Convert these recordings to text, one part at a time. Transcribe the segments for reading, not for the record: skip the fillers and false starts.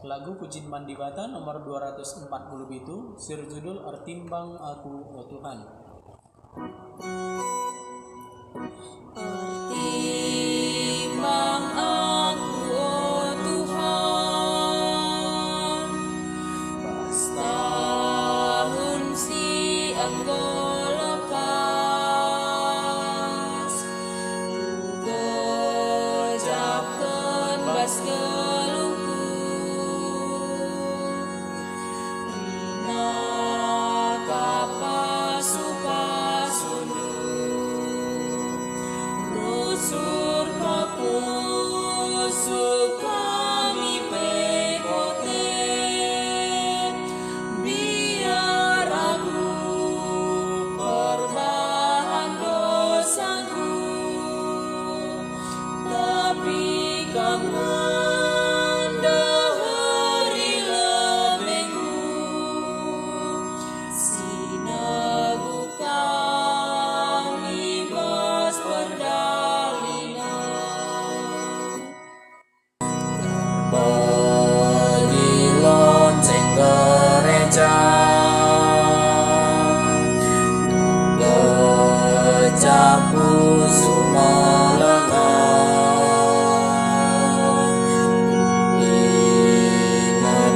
Lagu Pujin Mandibata nomor 240 itu sirjudul Artimbang Aku O Tuhan. Artimbang aku O Tuhan, pastahun si engkau lepas, gejapkan bas keluhku, rina kapasu-pasundu, rusur kapusuk kami pekote, biar aku perbahan dosaku, tapi kamu dahari lebengku, sinagu kami bas perdalinan. Pergi lonceng gereja, kecapu sumelengang, ingat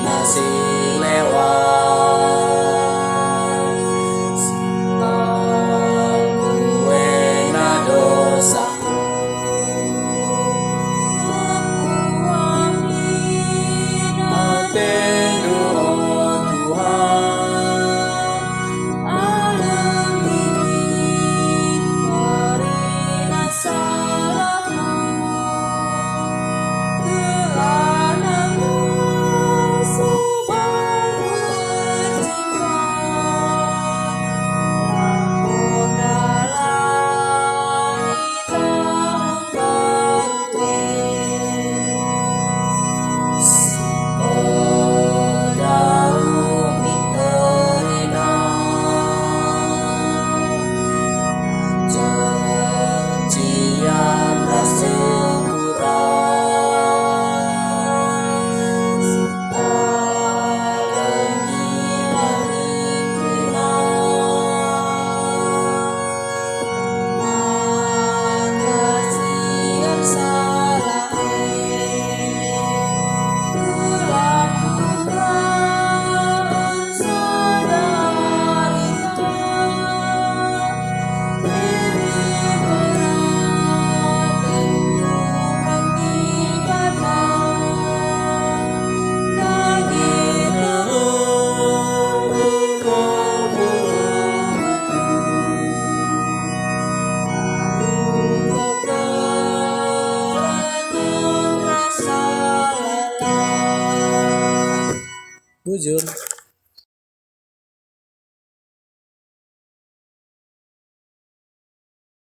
nasi lewat, sebab gue na dosaku, Atendu Tuhan, alam ini karena salahmu, kelanamu sebab berjimpang, namun dalam hitam Bujur.